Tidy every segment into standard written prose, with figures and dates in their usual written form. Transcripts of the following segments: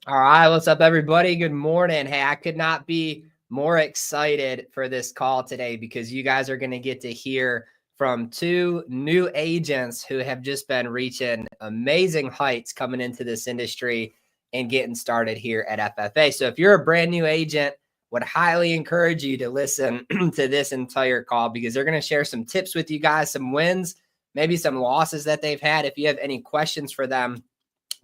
All right, what's up, everybody? Good morning. Hey, I could not be more excited for this call today because you guys are going to get to hear from two new agents who have just been reaching amazing heights coming into this industry and getting started here at FFA. So if you're a brand new agent, would highly encourage you to listen to this entire call because they're going to share some tips with you guys, some wins, maybe some losses that they've had. If you have any questions for them,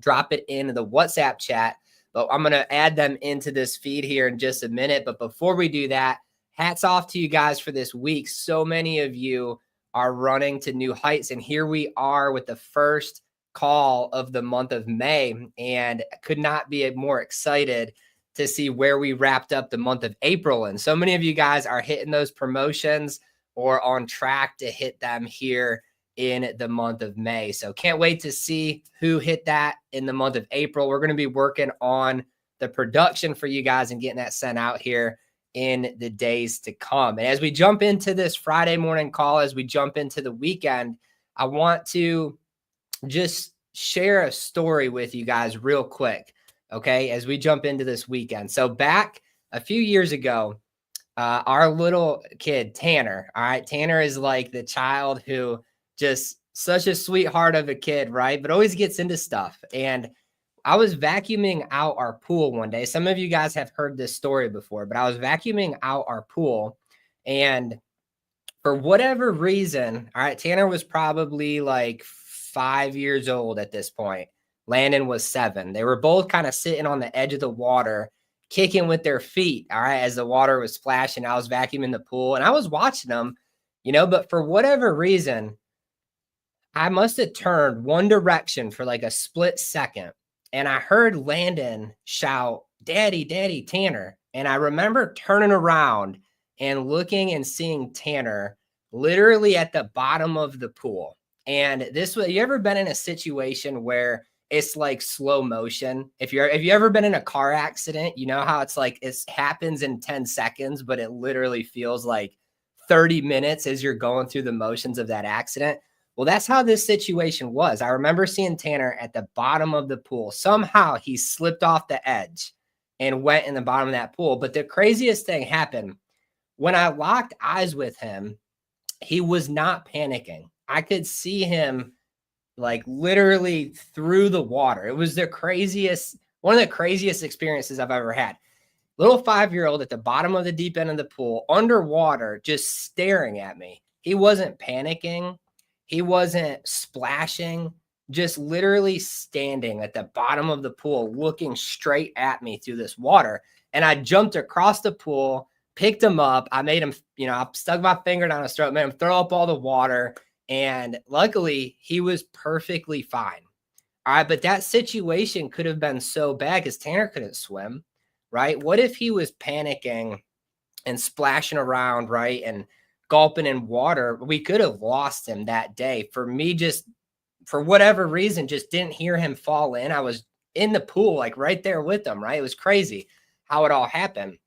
drop it in the WhatsApp chat. But I'm going to add them into this feed here in just a minute. But before we do that, hats off to you guys for this week. So many of you are running to new heights. And here we are with the first call of the month of May. And could not be more excited to see where we wrapped up the month of April. And so many of you guys are hitting those promotions or on track to hit them here in the month of May. So can't wait to see who hit that in the month of April. We're going to be working on the production for you guys and getting that sent out here in the days to come. And as we jump into this Friday morning call, as we jump into the weekend, I want to just share a story with you guys real quick. Okay. As we jump into this weekend. So back a few years ago, our little kid, Tanner, all right, Tanner is like the child who just such a sweetheart of a kid, right? But always gets into stuff. And I was vacuuming out our pool one day. Some of you guys have heard this story before, but I was vacuuming out our pool. And for whatever reason, all right, Tanner was probably like 5 years old at this point. Landon was 7. They were both kind of sitting on the edge of the water, kicking with their feet, all right, as the water was splashing. I was vacuuming the pool and I was watching them, but for whatever reason, I must have turned one direction for like a split second. And I heard Landon shout, "Daddy, Daddy, Tanner." And I remember turning around and looking and seeing Tanner literally at the bottom of the pool. And this was, you ever been in a situation where it's like slow motion? If you ever been in a car accident, you know how it's like it happens in 10 seconds, but it literally feels like 30 minutes as you're going through the motions of that accident. Well, that's how this situation was. I remember seeing Tanner at the bottom of the pool. Somehow he slipped off the edge and went in the bottom of that pool. But the craziest thing happened when I locked eyes with him. He was not panicking. I could see him like literally through the water. It was one of the craziest experiences I've ever had. Little 5-year-old at the bottom of the deep end of the pool, underwater, just staring at me. He wasn't panicking. He wasn't splashing, just literally standing at the bottom of the pool, looking straight at me through this water. And I jumped across the pool, picked him up. I made him, I stuck my finger down his throat, made him throw up all the water. And luckily, he was perfectly fine. All right. But that situation could have been so bad because Tanner couldn't swim, right? What if he was panicking and splashing around, right? And gulping in water? We could have lost him that day. For me, just for whatever reason, just didn't hear him fall in. I was in the pool, like right there with him, right? It was crazy how it all happened.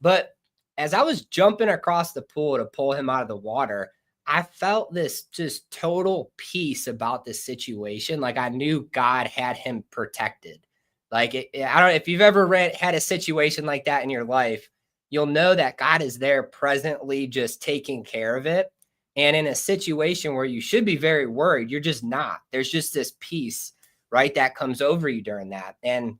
But as I was jumping across the pool to pull him out of the water, I felt this just total peace about this situation. Like I knew God had him protected. Like I don't know if you've ever had a situation like that in your life, you'll know that God is there presently just taking care of it. And in a situation where you should be very worried, you're just not. There's just this peace, right, that comes over you during that. And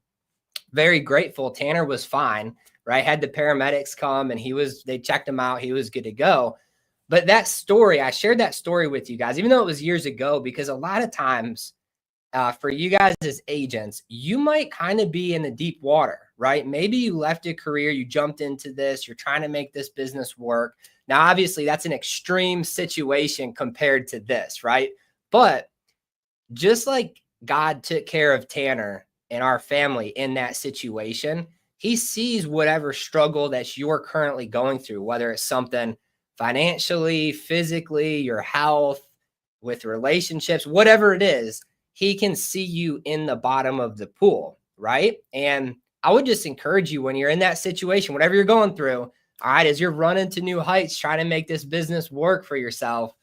very grateful. Tanner was fine, right? Had the paramedics come and they checked him out. He was good to go. But that story, I shared that story with you guys, even though it was years ago, because a lot of times for you guys as agents, you might kind of be in the deep water, right? Maybe you left a career, you jumped into this, you're trying to make this business work. Now, obviously, that's an extreme situation compared to this, right? But just like God took care of Tanner and our family in that situation, he sees whatever struggle that you're currently going through, whether it's something financially, physically, your health, with relationships, whatever it is, he can see you in the bottom of the pool, right? And I would just encourage you when you're in that situation, whatever you're going through, all right, as you're running to new heights, trying to make this business work for yourself,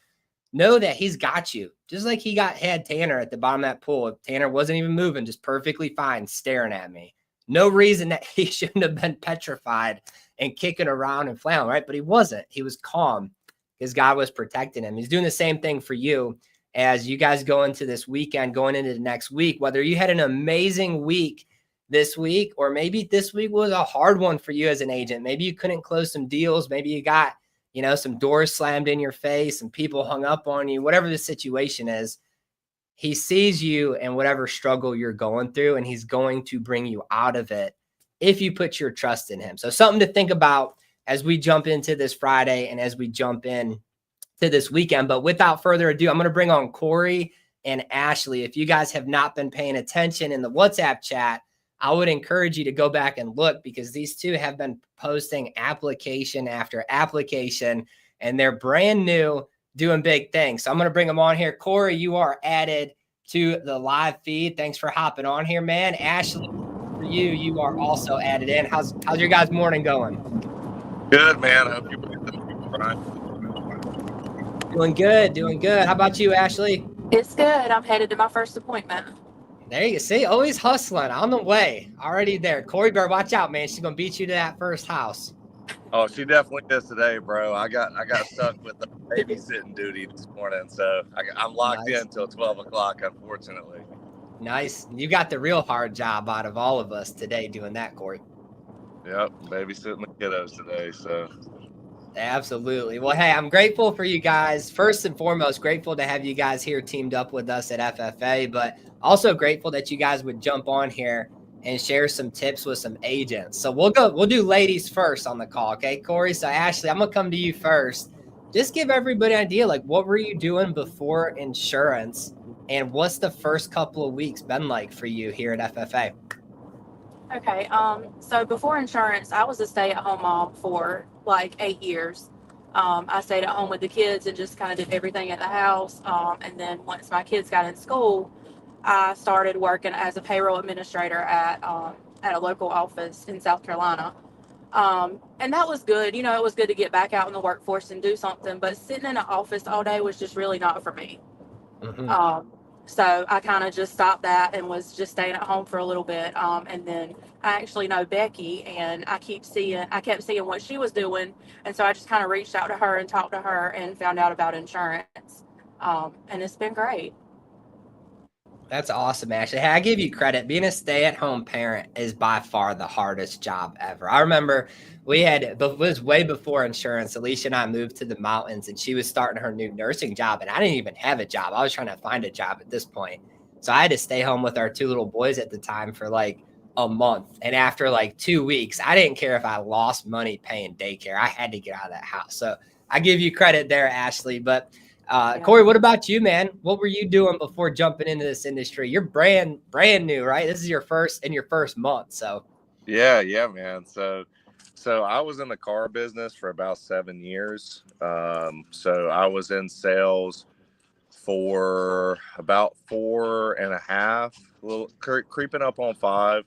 know that he's got you. Just like had Tanner at the bottom of that pool. Tanner wasn't even moving, just perfectly fine, staring at me. No reason that he shouldn't have been petrified and kicking around and flailing, right? But he wasn't. He was calm because God was protecting him. He's doing the same thing for you as you guys go into this weekend, going into the next week, whether you had an amazing week this week, or maybe this week was a hard one for you as an agent. Maybe you couldn't close some deals. Maybe you got, some doors slammed in your face and people hung up on you, whatever the situation is. He sees you and whatever struggle you're going through, and he's going to bring you out of it if you put your trust in him. So something to think about as we jump into this Friday and as we jump in to this weekend. But without further ado, I'm going to bring on Corey and Ashley. If you guys have not been paying attention in the WhatsApp chat, I would encourage you to go back and look, because these two have been posting application after application, and they're brand new, doing big things. So I'm going to bring them on here. Corey, you are added to the live feed. Thanks for hopping on here, man. Ashley, for you are also added in. How's your guys' morning going? Good, man. I hope you're fine. Doing good. How about you, Ashley? It's good. I'm headed to my first appointment. There you see, always hustling, on the way, already there. Corey, better watch out, man. She's gonna beat you to that first house. Oh, she definitely is today, bro. I got stuck with the babysitting duty this morning, so I'm locked in until 12 o'clock, unfortunately. Nice. You got the real hard job out of all of us today doing that, Corey. Yep, babysitting the kiddos today, so. Absolutely. Well, hey, I'm grateful for you guys. First and foremost, grateful to have you guys here teamed up with us at FFA, but also grateful that you guys would jump on here and share some tips with some agents. So we'll do ladies first on the call. Okay, Corey. So Ashley, I'm going to come to you first. Just give everybody an idea, like, what were you doing before insurance, and what's the first couple of weeks been like for you here at FFA? Okay. So before insurance, I was a stay-at-home mom for like 8 years. I stayed at home with the kids and just kind of did everything at the house. And then once my kids got in school, I started working as a payroll administrator at a local office in South Carolina. And that was good. It was good to get back out in the workforce and do something, but sitting in an office all day was just really not for me. Mm-hmm. So I kind of just stopped that and was just staying at home for a little bit. And then I actually know Becky, and I kept seeing what she was doing. And so I just kind of reached out to her and talked to her and found out about insurance. And it's been great. That's awesome, Ashley. Hey, I give you credit. Being a stay-at-home parent is by far the hardest job ever. I remember it was way before insurance. Alicia and I moved to the mountains, and she was starting her new nursing job, and I didn't even have a job. I was trying to find a job at this point. So I had to stay home with our 2 little boys at the time for like a month. And after like 2 weeks, I didn't care if I lost money paying daycare. I had to get out of that house. So I give you credit there, Ashley. But Corey, what about you, man? What were you doing before jumping into this industry? You're brand new, right? This is your first month. So yeah, man. So I was in the car business for about 7 years. So I was in sales for about 4.5, creeping up on 5.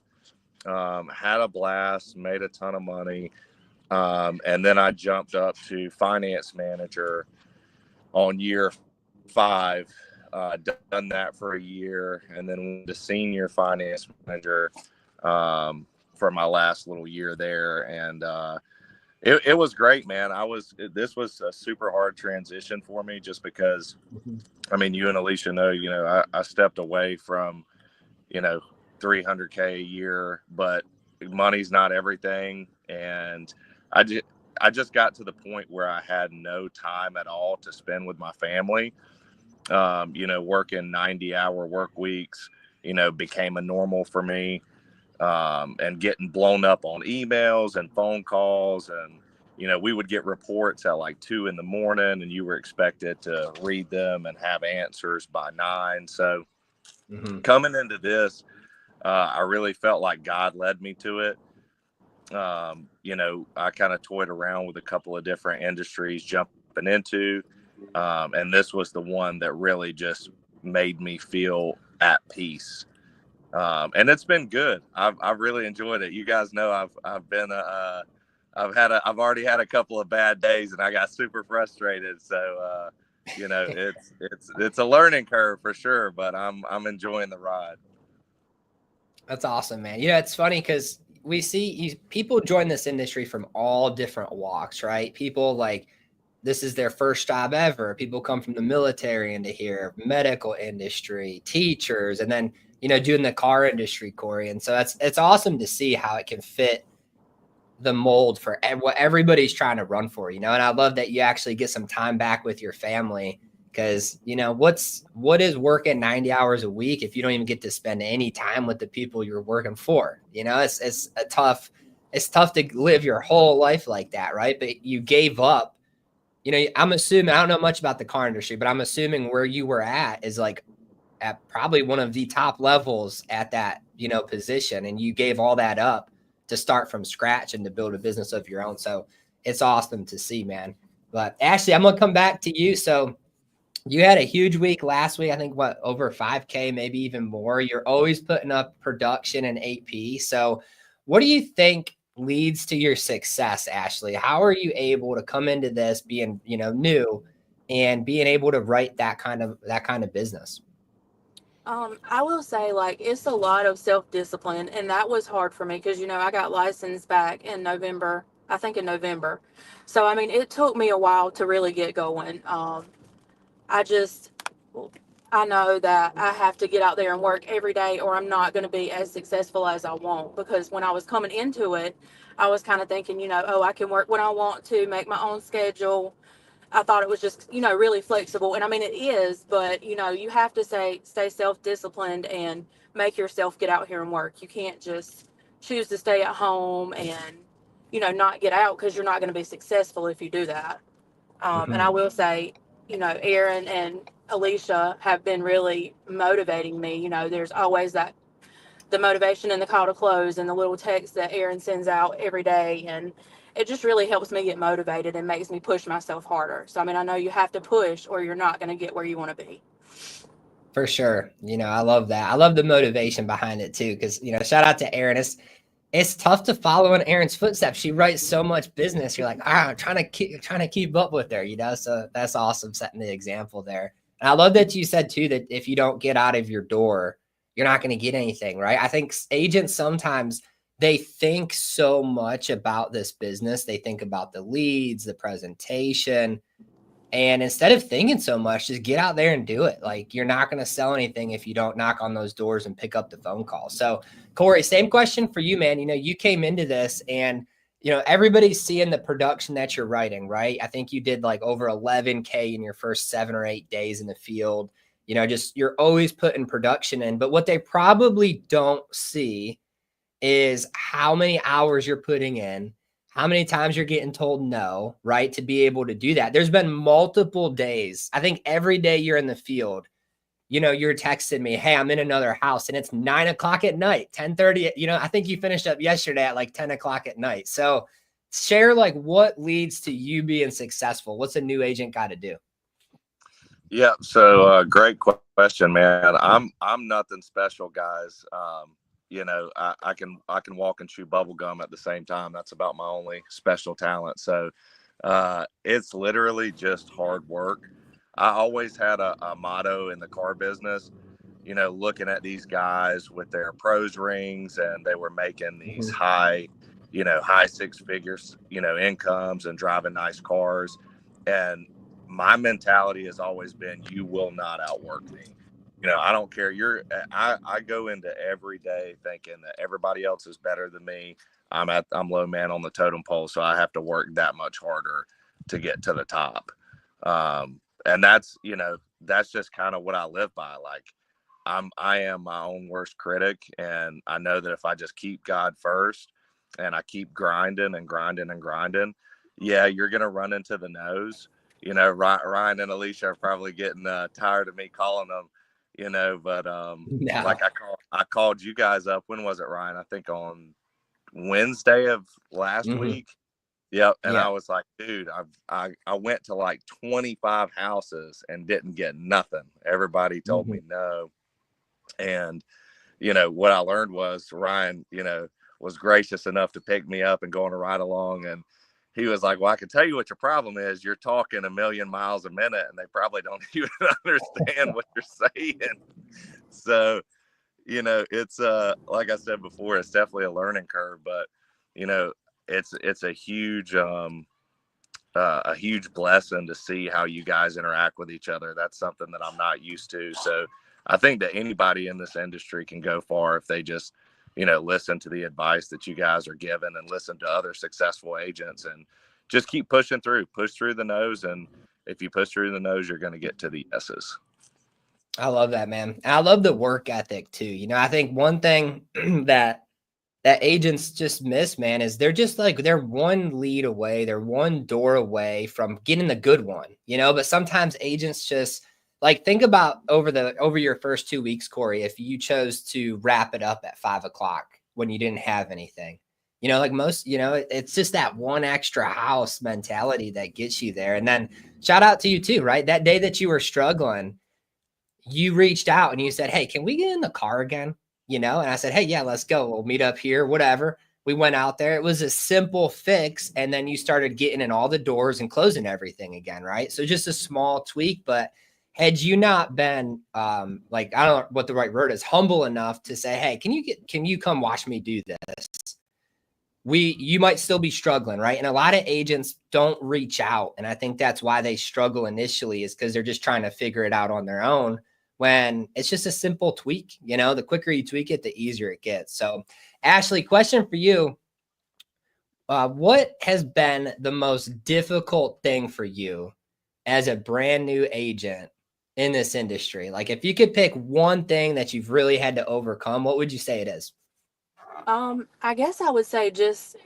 Had a blast, made a ton of money. And then I jumped up to finance manager on year 5, done that for a year, and then the senior finance manager for my last little year there. And it was great, man. This was a super hard transition for me, just because, I mean, you and Alicia know, I stepped away from, $300K a year, but money's not everything. And I just got to the point where I had no time at all to spend with my family. Working 90-hour work weeks, became a normal for me, and getting blown up on emails and phone calls. And, we would get reports at like 2 a.m, and you were expected to read them and have answers by 9. So coming into this, I really felt like God led me to it. I kind of toyed around with a couple of different industries jumping into, and this was the one that really just made me feel at peace. And it's been good. I've really enjoyed it. You guys know I've already had a couple of bad days, and I got super frustrated. So, it's a learning curve for sure, but I'm enjoying the ride. That's awesome, man. You know, it's funny because we see people join this industry from all different walks, right? People like this is their first job ever. People come from the military into here, medical industry, teachers, and then, you know, doing the car industry, Corey. And so it's awesome to see how it can fit the mold for what everybody's trying to run for, you know. And I love that you actually get some time back with your family because, you know, what is working 90 hours a week if you don't even get to spend any time with the people you're working for? You know, it's tough to live your whole life like that, right? But you gave up. You know, I'm assuming, I don't know much about the car industry, but I'm assuming where you were at is like at probably one of the top levels at that, you know, position. And you gave all that up to start from scratch and to build a business of your own. So it's awesome to see, man. But Ashley, I'm going to come back to you. So you had a huge week last week. I think what, over 5K, maybe even more. You're always putting up production and AP. So what do you think leads to your success, Ashley? How are you able to come into this being, you know, new and being able to write that kind of business? I will say, like, it's a lot of self-discipline, and that was hard for me because, you know, I got licensed back in November, I think in November. So, I mean, it took me a while to really get going. I just, I know that I have to get out there and work every day, or I'm not going to be as successful as I want. Because when I was coming into it, I was kind of thinking, you know, oh, I can work when I want to, make my own schedule. I thought it was just, you know, really flexible. And I mean, it is, but, you know, you have to stay self-disciplined and make yourself get out here and work. You can't just choose to stay at home and, you know, not get out because you're not going to be successful if you do that. And I will say, you know, Aaron and Alicia have been really motivating me. You know, there's always the motivation and the call to close and the little text that Aaron sends out every day. And it just really helps me get motivated and makes me push myself harder. So, I mean, I know you have to push or you're not going to get where you want to be. For sure. You know, I love that. I love the motivation behind it too. Cause, you know, shout out to Aaron. It's tough to follow in Aaron's footsteps. She writes so much business. You're like, I'm trying to keep up with her, you know? So that's awesome, setting the example there. And I love that you said too, that if you don't get out of your door, you're not going to get anything, right? I think agents sometimes they think so much about this business. They think about the leads, the presentation, and instead of thinking so much, just get out there and do it. Like you're not going to sell anything if you don't knock on those doors and pick up the phone call. So Corey, same question for you, man. You know, you came into this and, you know, everybody's seeing the production that you're writing, right? I think you did like over 11K in your first 7 or 8 days in the field. You know, just you're always putting production in. But what they probably don't see is how many hours you're putting in, how many times you're getting told no, right? To be able to do that. There's been multiple days. I think every day you're in the field, you know, you're texting me, hey, I'm in another house and it's 9 o'clock at night, 10:30. You know, I think you finished up yesterday at like 10 o'clock at night. So share like what leads to you being successful. What's a new agent got to do? Yeah. So great question, man. I'm nothing special, guys. You know, I can walk and chew bubble gum at the same time. That's about my only special talent. So it's literally just hard work. I always had a motto in the car business, you know, looking at these guys with their pros rings and they were making these high 6 figures, you know, incomes and driving nice cars. And my mentality has always been, you will not outwork me. You know, I don't care. I go into every day thinking that everybody else is better than me. I'm low man on the totem pole, so I have to work that much harder to get to the top. And that's, you know, that's just kind of what I live by. Like I am my own worst critic. And I know that if I just keep God first and I keep grinding and grinding and grinding, yeah, you're going to run into the no's. You know, Ryan and Alicia are probably getting tired of me calling them, you know, but like I called you guys up. When was it, Ryan? I think on Wednesday of last week. Yep. And I was like, dude, I went to like 25 houses and didn't get nothing. Everybody told me no. And, you know, what I learned was Ryan, you know, was gracious enough to pick me up and go on a ride along. And he was like, well, I can tell you what your problem is. You're talking a million miles a minute and they probably don't even understand what you're saying. So, it's like I said before, it's definitely a learning curve, but you know, it's a huge blessing to see how you guys interact with each other. That's something that I'm not used to. So I think that anybody in this industry can go far if they just, listen to the advice that you guys are giving and listen to other successful agents and just keep push through the nose. And if you push through the nose, you're going to get to the yeses. I love that, man. And I love the work ethic too. I think one thing that agents just miss, man, is they're one lead away, they're one door away from getting the good one, but sometimes agents just like think about over your first 2 weeks, Corey, if you chose to wrap it up at 5 o'clock when you didn't have anything, like most, it's just that one extra house mentality that gets you there. And then shout out to you too, right? That day that you were struggling, you reached out and you said, hey, can we get in the car again? And I said, hey, yeah, let's go. We'll meet up here, whatever. We went out there. It was a simple fix. And then you started getting in all the doors and closing everything again, right? So just a small tweak, but had you not been like, I don't know what the right word is, humble enough to say, hey, can you come watch me do this? You might still be struggling, right? And a lot of agents don't reach out. And I think that's why they struggle initially, is because they're just trying to figure it out on their own, when it's just a simple tweak. The quicker you tweak it, the easier it gets. So Ashley, question for you. What has been the most difficult thing for you as a brand new agent in this industry? Like if you could pick one thing that you've really had to overcome, what would you say it is? I guess I would say just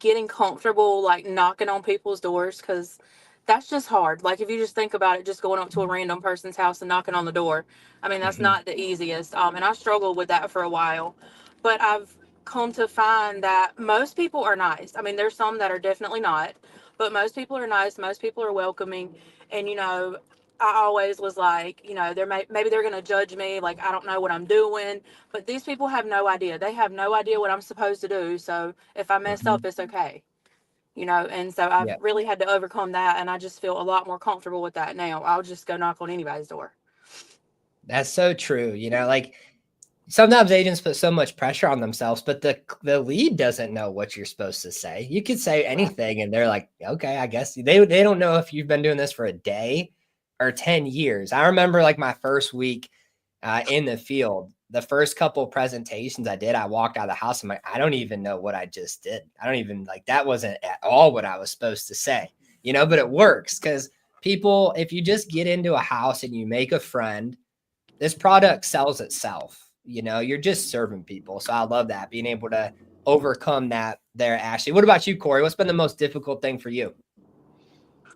getting comfortable, like knocking on people's doors, because that's just hard. Like if you just think about it, just going up to a random person's house and knocking on the door. I mean, that's not the easiest. And I struggled with that for a while, but I've come to find that most people are nice. I mean, there's some that are definitely not, but most people are nice. Most people are welcoming. And, I always was like, maybe they're going to judge me. Like, I don't know what I'm doing, but these people have no idea. They have no idea what I'm supposed to do. So if I mess up, it's okay. And so I've Yeah, really had to overcome that. And I just feel a lot more comfortable with that now. I'll just go knock on anybody's door. that's so true. Like sometimes agents put so much pressure on themselves, but the lead doesn't know what you're supposed to say. You could say anything and they're like, okay, I guess they don't know if you've been doing this for a day or 10 years. I remember like my first week in the field, the first couple of presentations I did, I walked out of the house. I'm like, I don't even know what I just did. I don't even that wasn't at all what I was supposed to say, but it works because people, if you just get into a house and you make a friend, this product sells itself. You're just serving people. So I love that, being able to overcome that there, Ashley. What about you, Corey? What's been the most difficult thing for you?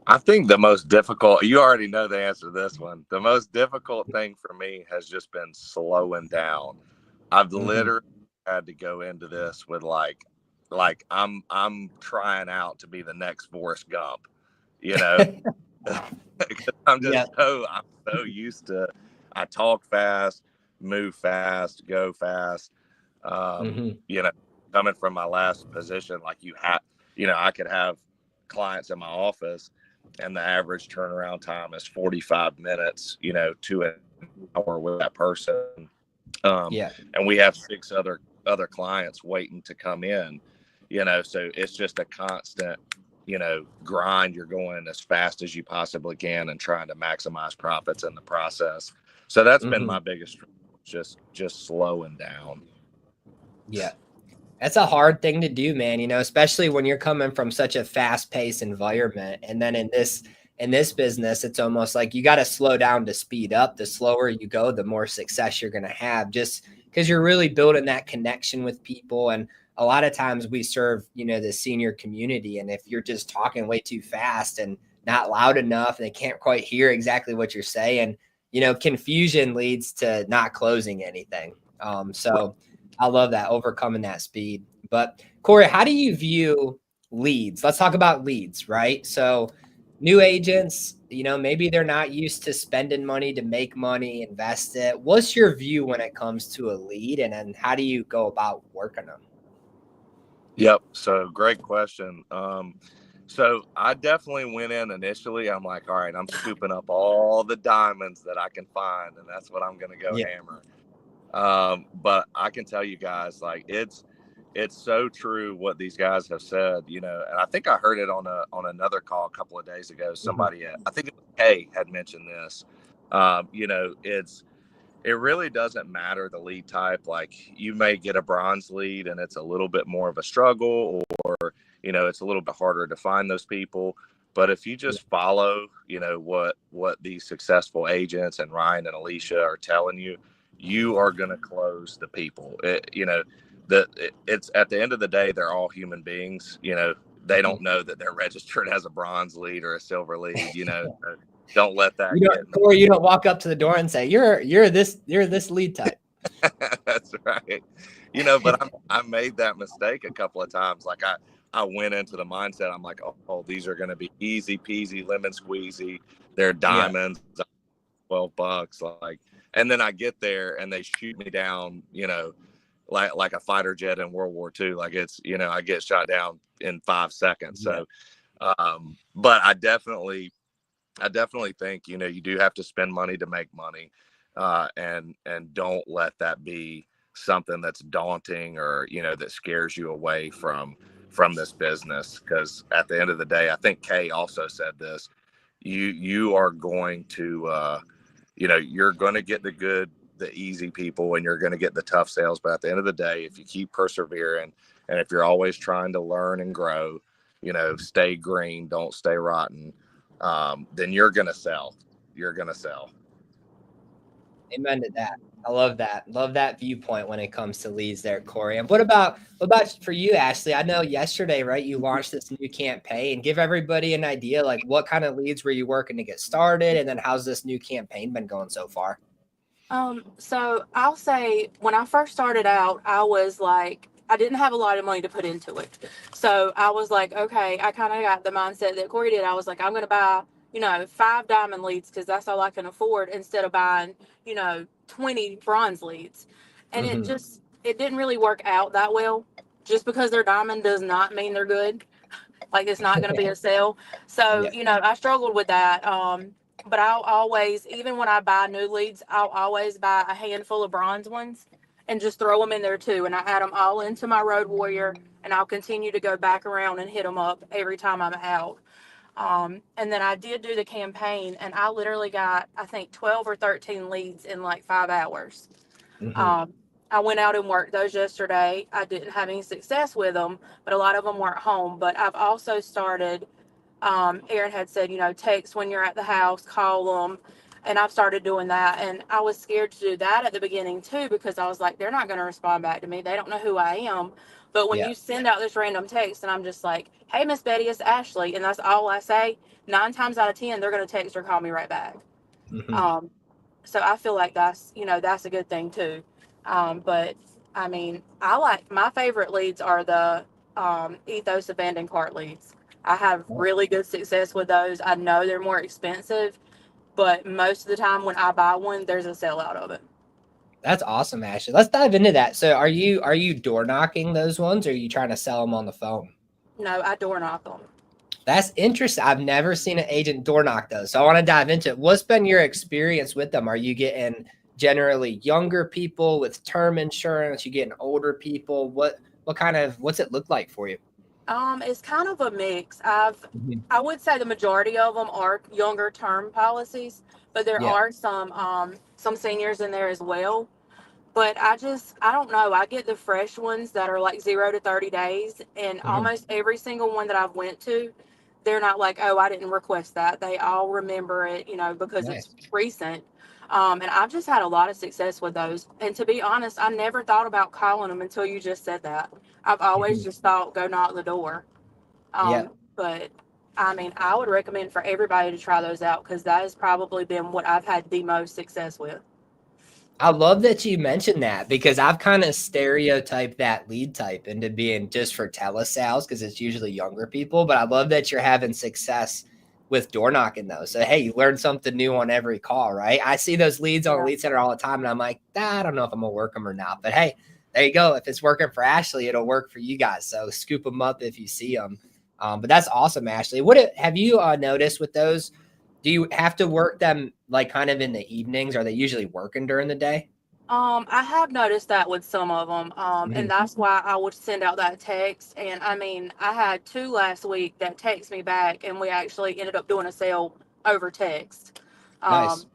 I think the most difficult, you already know the answer to this one. The most difficult thing for me has just been slowing down. I've literally had to go into this with like I'm trying out to be the next Forrest Gump, I'm so used to, I talk fast, move fast, go fast. Coming from my last position, like I could have clients in my office and the average turnaround time is 45 minutes, to an hour with that person. And we have 6 other clients waiting to come in, so it's just a constant, grind. You're going as fast as you possibly can and trying to maximize profits in the process. So that's been my biggest, just slowing down. Yeah. That's a hard thing to do, man, especially when you're coming from such a fast-paced environment. And then in this business, it's almost like you got to slow down to speed up. The slower you go, the more success you're going to have, just because you're really building that connection with people. And a lot of times we serve, the senior community. And if you're just talking way too fast and not loud enough, and they can't quite hear exactly what you're saying, confusion leads to not closing anything. So I love that, overcoming that speed. But Corey, how do you view leads? Let's talk about leads, right? So new agents, maybe they're not used to spending money to make money, invest it. What's your view when it comes to a lead, and then how do you go about working them? Yep. So great question. So I definitely went in initially. I'm like, all right, I'm scooping up all the diamonds that I can find, and that's what I'm going to go hammer. But I can tell you guys, like it's so true what these guys have said, you know, and I think I heard it on another call a couple of days ago. Somebody, I think it was Kay, had mentioned this. You know, it really doesn't matter the lead type. Like you may get a bronze lead and it's a little bit more of a struggle, or, you know, it's a little bit harder to find those people. But if you just follow, you know, what these successful agents and Ryan and Alicia are telling you, you are going to close the people. You know, it's at the end of the day, they're all human beings. You know, they don't know that they're registered as a bronze lead or a silver lead. You know, don't let that Corey, you don't walk up to the door and say, you're this lead type. That's right. You know, but I made that mistake a couple of times. Like I went into the mindset, I'm like, oh, these are going to be easy peasy, lemon squeezy. They're diamonds, $12. Like, and then I get there and they shoot me down, you know, like a fighter jet in World War II. Like it's, you know, I get shot down in 5 seconds. So, but I definitely think, you know, you do have to spend money to make money, and don't let that be something that's daunting or, you know, that scares you away from this business. Because at the end of the day, I think Kay also said this, you are going to, you know, you're going to get the easy people and you're going to get the tough sales. But at the end of the day, if you keep persevering and if you're always trying to learn and grow, you know, stay green, don't stay rotten, then you're going to sell. You're going to sell. Amen to that. I love that. Love that viewpoint when it comes to leads there, Corey. And what about for you, Ashley? I know yesterday, right, you launched this new campaign. Give everybody an idea, like what kind of leads were you working to get started? And then how's this new campaign been going so far? So I'll say when I first started out, I was like, I didn't have a lot of money to put into it. So I was like, okay, I kind of got the mindset that Corey did. I was like, I'm going to buy, you know, 5 diamond leads because that's all I can afford instead of buying, you know, 20 bronze leads. And it didn't really work out that well. Just because they're diamond does not mean they're good. Like it's not going to be a sale. So, you know, I struggled with that. But I'll always, even when I buy new leads, I'll always buy a handful of bronze ones and just throw them in there too. And I add them all into my Road Warrior, and I'll continue to go back around and hit them up every time I'm out. And then I did do the campaign, and I literally got, I think, 12 or 13 leads in like 5 hours. I went out and worked those yesterday. I didn't have any success with them, but a lot of them weren't home. But I've also started, Aaron had said, you know, text when you're at the house, call them. And I've started doing that. And I was scared to do that at the beginning too, because I was like, they're not going to respond back to me. They don't know who I am. But when you send out this random text and I'm just like, hey, Miss Betty, it's Ashley. And that's all I say, 9 times out of 10, they're going to text or call me right back. So I feel like that's, you know, that's a good thing too. But I mean, my favorite leads are the Ethos abandoned cart leads. I have really good success with those. I know they're more expensive, but most of the time when I buy one, there's a sellout of it. That's awesome, Ashley. Let's dive into that. So are you door knocking those ones, or are you trying to sell them on the phone? No, I door knock them. That's interesting. I've never seen an agent door knock those. So I want to dive into it. What's been your experience with them? Are you getting generally younger people with term insurance? You getting older people? What's it look like for you? It's kind of a mix. I would say the majority of them are younger term policies, but there are some seniors in there as well. But I don't know. I get the fresh ones that are like 0 to 30 days, and almost every single one that I've went to, they're not like, oh, I didn't request that. They all remember it, you know, because it's recent. And I've just had a lot of success with those. And to be honest, I never thought about calling them until you just said that. I've always just thought, go knock the door. But I mean, I would recommend for everybody to try those out because that has probably been what I've had the most success with. I love that you mentioned that because I've kind of stereotyped that lead type into being just for telesales because it's usually younger people. But I love that you're having success with door knocking those. So, hey, you learn something new on every call, right? I see those leads on Lead Center all the time, and I'm like, I don't know if I'm going to work them or not. But, hey, there you go. If it's working for Ashley, it'll work for you guys. So scoop them up if you see them. But that's awesome, Ashley. What have you noticed with those? Do you have to work them like kind of in the evenings? Are they usually working during the day? I have noticed that with some of them, Mhm. and that's why I would send out that text. And I mean, I had two last week that text me back, and we actually ended up doing a sale over text. Nice. Um,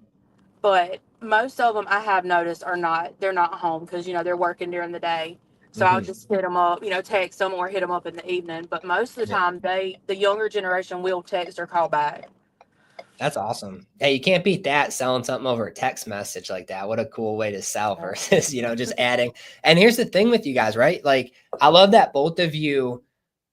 but most of them I have noticed they're not home because, they're working during the day. So I'll Mhm. just hit them up, text them or hit them up in the evening. But most of the Yeah. time, the younger generation will text or call back. That's awesome. Hey, you can't beat that selling something over a text message like that. What a cool way to sell versus, just adding. And here's the thing with you guys, right? Like, I love that both of you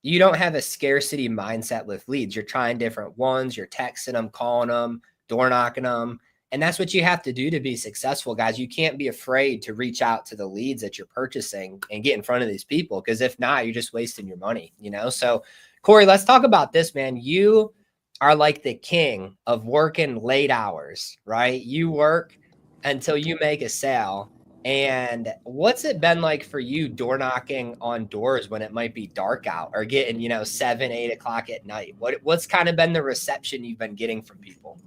don't have a scarcity mindset with leads. You're trying different ones, you're texting them, calling them, door knocking them. And that's what you have to do to be successful, guys. You can't be afraid to reach out to the leads that you're purchasing and get in front of these people. Because if not, you're just wasting your money. So, Corey, let's talk about this, man. You are like the king of working late hours, right? You work until you make a sale. And what's it been like for you door knocking on doors when it might be dark out or getting, 7, 8 o'clock at night? What's kind of been the reception you've been getting from people?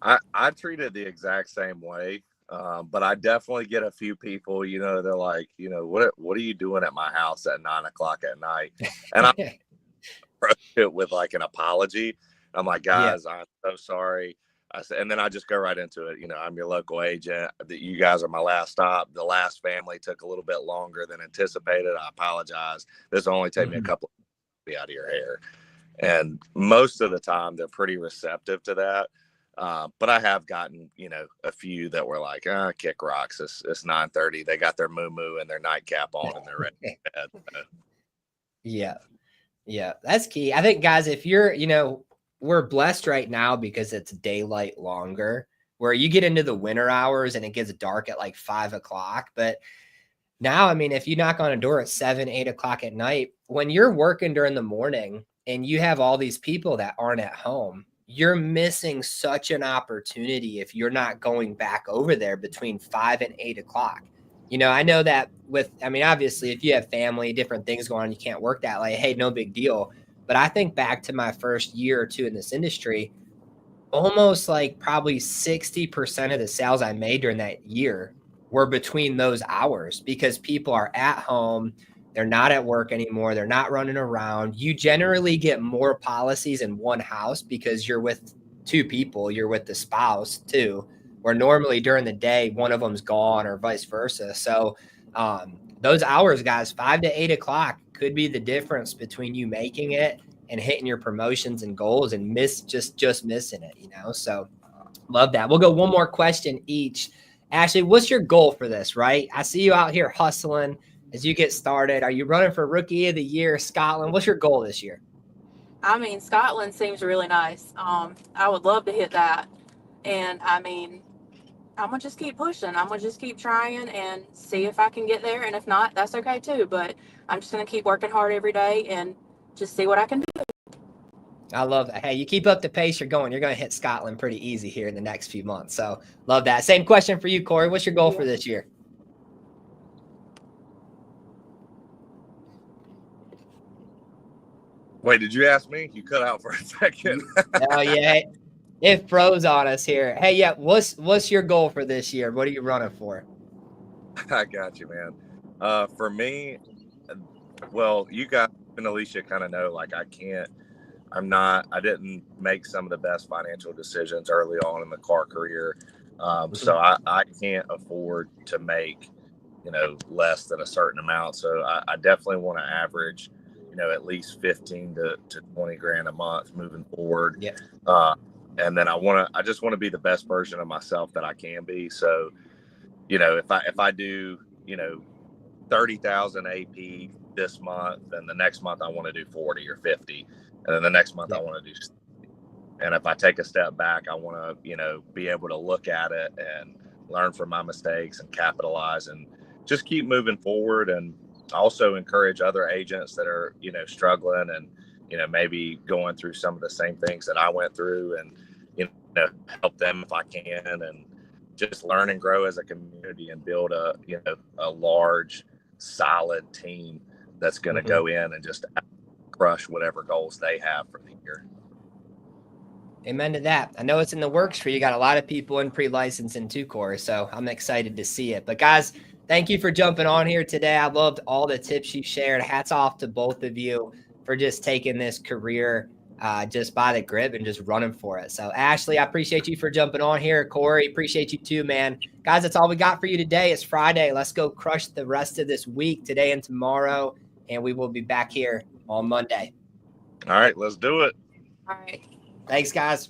I treat it the exact same way. But I definitely get a few people, they're like, what are you doing at my house at 9 o'clock at night? And I approach it with like an apology. I'm like, Yeah. guys, I'm so sorry. I said, and then I just go right into it. I'm your local agent. That you guys are my last stop. The last family took a little bit longer than anticipated. I apologize. This will only take me a Mhm. couple of be out of your hair. And most of the time, they're pretty receptive to that. But I have gotten, a few that were like, kick rocks. It's 9:30. They got their moo and their nightcap on and they're ready for bed. So, Yeah. Yeah. That's key. I think, guys, if we're blessed right now because it's daylight longer, where you get into the winter hours and it gets dark at like 5 o'clock. But now, I mean, if you knock on a door at 7, 8 o'clock at night, when you're working during the morning and you have all these people that aren't at home, you're missing such an opportunity if you're not going back over there between 5 and 8 o'clock. I know that obviously, if you have family, different things going on, you can't work that late. Hey, no big deal. But I think back to my first year or two in this industry, almost like probably 60% of the sales I made during that year were between those hours because people are at home. They're not at work anymore. They're not running around. You generally get more policies in one house because you're with two people. You're with the spouse too, where normally during the day, one of them's gone or vice versa. So, those hours, guys, 5 to 8 o'clock could be the difference between you making it and hitting your promotions and goals and just missing it. So love that. We'll go one more question each. Ashley, what's your goal for this, right? I see you out here hustling as you get started. Are you running for Rookie of the Year, Scotland? What's your goal this year? I mean, Scotland seems really nice. I would love to hit that. And I mean, I'm gonna just keep pushing. I'm gonna just keep trying and see if I can get there. And if not, that's okay too. But I'm just gonna keep working hard every day and just see what I can do. I love that. Hey, you keep up the pace you're going to hit Scotland pretty easy here in the next few months. So love that. Same question for you, Corey. What's your goal for this year? wait, did you ask me? You cut out for a second. Oh yeah. It froze on us here. Hey, yeah, what's your goal for this year? What are you running for? I got you, man. For me, well, you guys and Alicia kind of know, like, I didn't make some of the best financial decisions early on in the car career. So I can't afford to make, less than a certain amount. So I definitely want to average, at least 15 to 20 grand a month moving forward. Yeah. And then I just want to be the best version of myself that I can be. So, if I do, 30,000 AP this month, then the next month I want to do 40 or 50. And then the next month I want to do, and if I take a step back, I want to, be able to look at it and learn from my mistakes and capitalize and just keep moving forward. And also encourage other agents that are, struggling and, maybe going through some of the same things that I went through and, help them if I can, and just learn and grow as a community and build a large, solid team that's going to go in and just crush whatever goals they have for the year. Amen to that. I know it's in the works for you. Got a lot of people in pre-license in two core, so I'm excited to see it. But guys, thank you for jumping on here today. I loved all the tips you shared. Hats off to both of you for just taking this career just by the grip and just running for it. So Ashley, I appreciate you for jumping on here. Corey, appreciate you too, man. Guys, that's all we got for you today. It's Friday. Let's go crush the rest of this week, today and tomorrow, and we will be back here on Monday. All right, let's do it. All right. Thanks, guys.